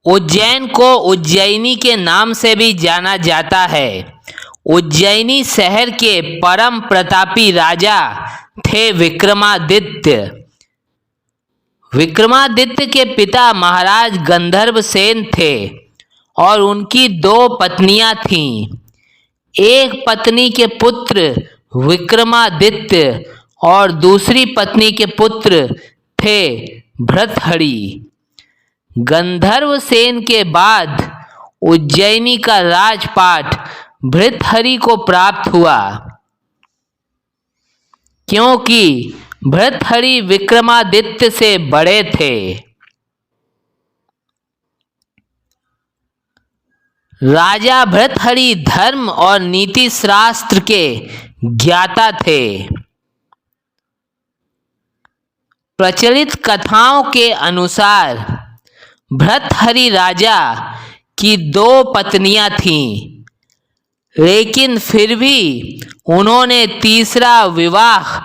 उज्जैन को उज्जैनी के नाम से भी जाना जाता है। उज्जैनी शहर के परम प्रतापी राजा थे विक्रमादित्य। विक्रमादित्य के पिता महाराज गंधर्व सेन थे और उनकी दो पत्नियां थीं। एक पत्नी के पुत्र विक्रमादित्य और दूसरी पत्नी के पुत्र थे भृतहरि। गंधर्व सेन के बाद उज्जैनी का राजपाट भृतहरि को प्राप्त हुआ, क्योंकि भृतहरि विक्रमादित्य से बड़े थे। राजा भृतहरि धर्म और नीति शास्त्र के ज्ञाता थे। प्रचलित कथाओं के अनुसार भृतहरि राजा की दो पत्नियां थीं, लेकिन फिर भी उन्होंने तीसरा विवाह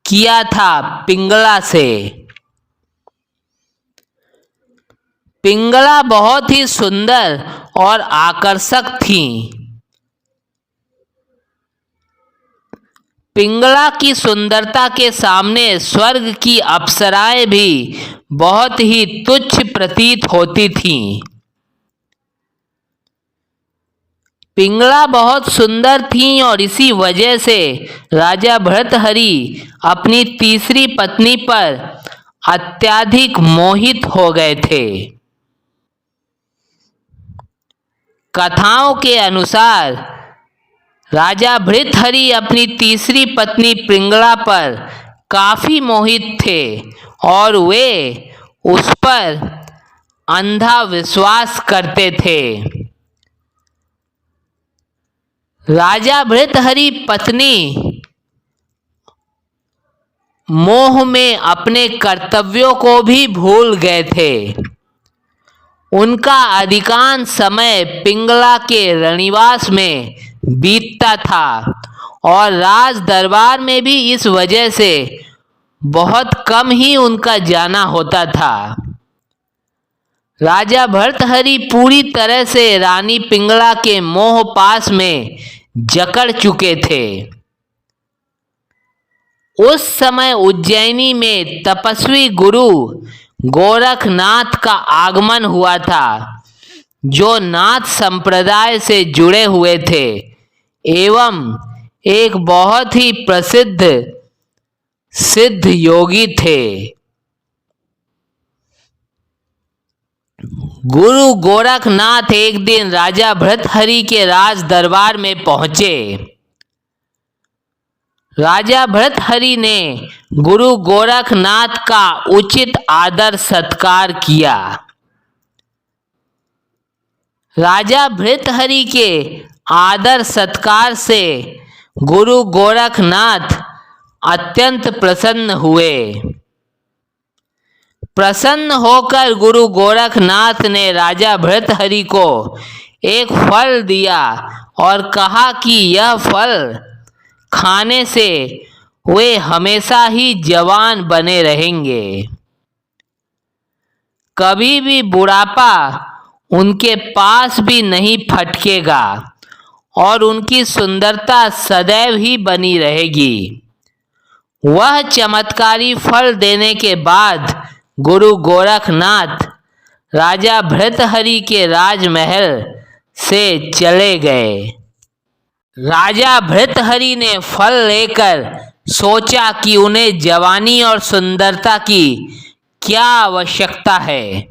किया था पिंगला से। पिंगला बहुत ही सुंदर और आकर्षक थीं। पिंगला की सुंदरता के सामने स्वर्ग की अप्सराएं भी बहुत ही तुच्छ प्रतीत होती थीं। पिंगला बहुत सुंदर थीं और इसी वजह से राजा भृतहरि अपनी तीसरी पत्नी पर अत्यधिक मोहित हो गए थे। कथाओं के अनुसार राजा भृतहरि अपनी तीसरी पत्नी पिंगला पर काफी मोहित थे और वे उस पर अंधा विश्वास करते थे। राजा भृतहरि पत्नी मोह में अपने कर्तव्यों को भी भूल गए थे। उनका अधिकांश समय पिंगला के रनिवास में बीतता था और राज दरबार में भी इस वजह से बहुत कम ही उनका जाना होता था। राजा भर्तहरि पूरी तरह से रानी पिंगला के मोह पास में जकड़ चुके थे। उस समय उज्जैनी में तपस्वी गुरु गोरखनाथ का आगमन हुआ था, जो नाथ संप्रदाय से जुड़े हुए थे एवं एक बहुत ही प्रसिद्ध सिद्ध योगी थे। गुरु गोरखनाथ एक दिन राजा भृतहरि के राज दरबार में पहुंचे। राजा भृतहरि ने गुरु गोरखनाथ का उचित आदर सत्कार किया। राजा भृतहरि के आदर सत्कार से गुरु गोरखनाथ अत्यंत प्रसन्न हुए। प्रसन्न होकर गुरु गोरखनाथ ने राजा भृतहरि को एक फल दिया और कहा कि यह फल खाने से वे हमेशा ही जवान बने रहेंगे। कभी भी बुढ़ापा उनके पास भी नहीं फटकेगा और उनकी सुंदरता सदैव ही बनी रहेगी। वह चमत्कारी फल देने के बाद गुरु गोरखनाथ राजा भृतहरि के राजमहल से चले गए। राजा भृतहरि ने फल लेकर सोचा कि उन्हें जवानी और सुंदरता की क्या आवश्यकता है।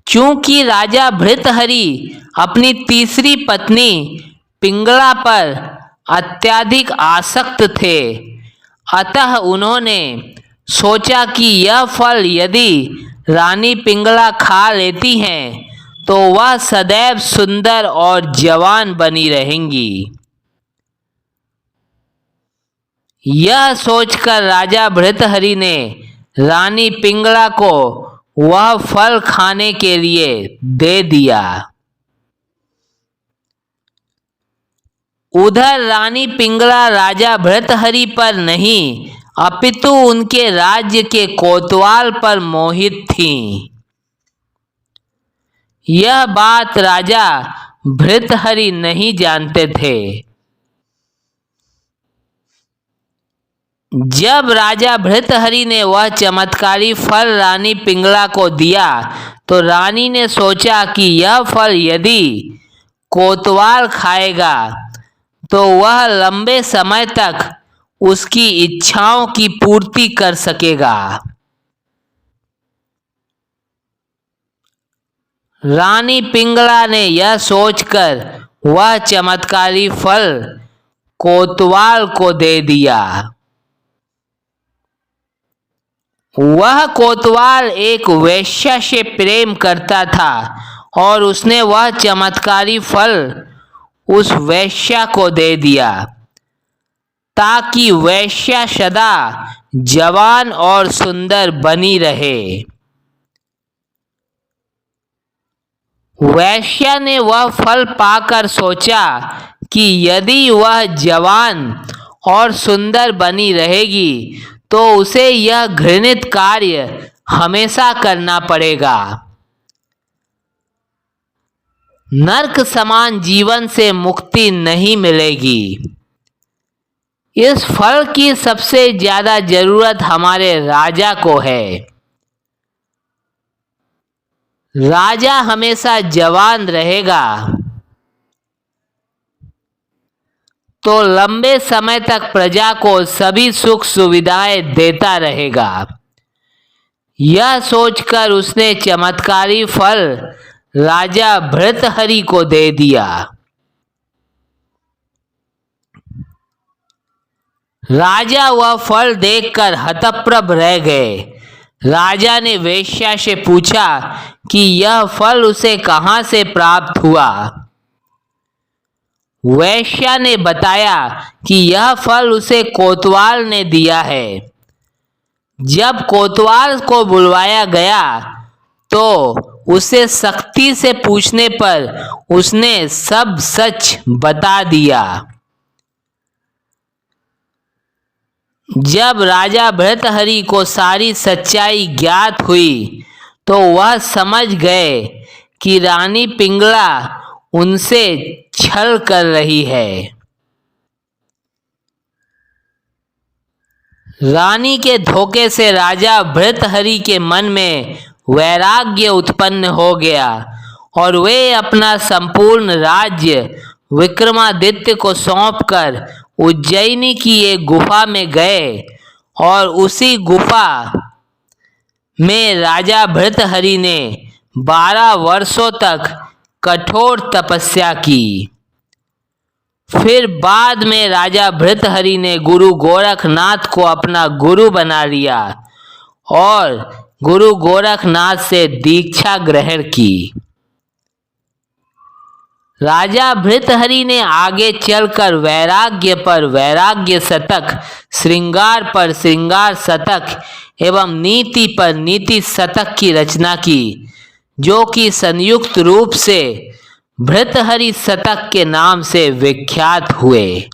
चूंकि राजा भृतहरि अपनी तीसरी पत्नी पिंगला पर अत्यधिक आसक्त थे, अतः उन्होंने सोचा कि यह फल यदि रानी पिंगला खा लेती हैं तो वह सदैव सुंदर और जवान बनी रहेंगी। यह सोचकर राजा भृतहरि ने रानी पिंगला को वह फल खाने के लिए दे दिया। उधर रानी पिंगला राजा भृतहरि पर नहीं अपितु उनके राज्य के कोतवाल पर मोहित थीं। यह बात राजा भृतहरि नहीं जानते थे। जब राजा भृतहरि ने वह चमत्कारी फल रानी पिंगला को दिया तो रानी ने सोचा कि यह फल यदि कोतवाल खाएगा तो वह लंबे समय तक उसकी इच्छाओं की पूर्ति कर सकेगा। रानी पिंगला ने यह सोचकर वह चमत्कारी फल कोतवाल को दे दिया। वह कोतवाल एक वेश्या से प्रेम करता था और उसने वह चमत्कारी फल उस वेश्या को दे दिया ताकि वेश्या सदा जवान और सुंदर बनी रहे। वेश्या ने वह फल पाकर सोचा कि यदि वह जवान और सुंदर बनी रहेगी तो उसे यह घृणित कार्य हमेशा करना पड़ेगा। नरक समान जीवन से मुक्ति नहीं मिलेगी। इस फल की सबसे ज्यादा जरूरत हमारे राजा को है। राजा हमेशा जवान रहेगा तो लंबे समय तक प्रजा को सभी सुख सुविधाएं देता रहेगा। यह सोचकर उसने चमत्कारी फल राजा भृतहरि को दे दिया। राजा वह फल देखकर हतप्रभ रह गए। राजा ने वेश्या से पूछा कि यह फल उसे कहाँ से प्राप्त हुआ। वेश्या ने बताया कि यह फल उसे कोतवाल ने दिया है। जब कोतवाल को बुलवाया गया तो उसे सख्ती से पूछने पर उसने सब सच बता दिया। जब राजा भृतहरि को सारी सच्चाई ज्ञात हुई तो वह समझ गए कि रानी पिंगला उनसे छल कर रही है। रानी के धोखे से राजा भृतहरि के मन में वैराग्य उत्पन्न हो गया और वे अपना संपूर्ण राज्य विक्रमादित्य को सौंपकर उज्जैनी की एक गुफा में गए और उसी गुफा में राजा भृतहरि ने 12 वर्षों तक कठोर तपस्या की। फिर बाद में राजा भृतहरि ने गुरु गोरखनाथ को अपना गुरु बना लिया और गुरु गोरखनाथ से दीक्षा ग्रहण की। राजा भृतहरि ने आगे चलकर वैराग्य पर वैराग्य शतक, श्रृंगार पर श्रृंगार शतक एवं नीति पर नीति शतक की रचना की, जो कि संयुक्त रूप से भृतहरि शतक के नाम से विख्यात हुए।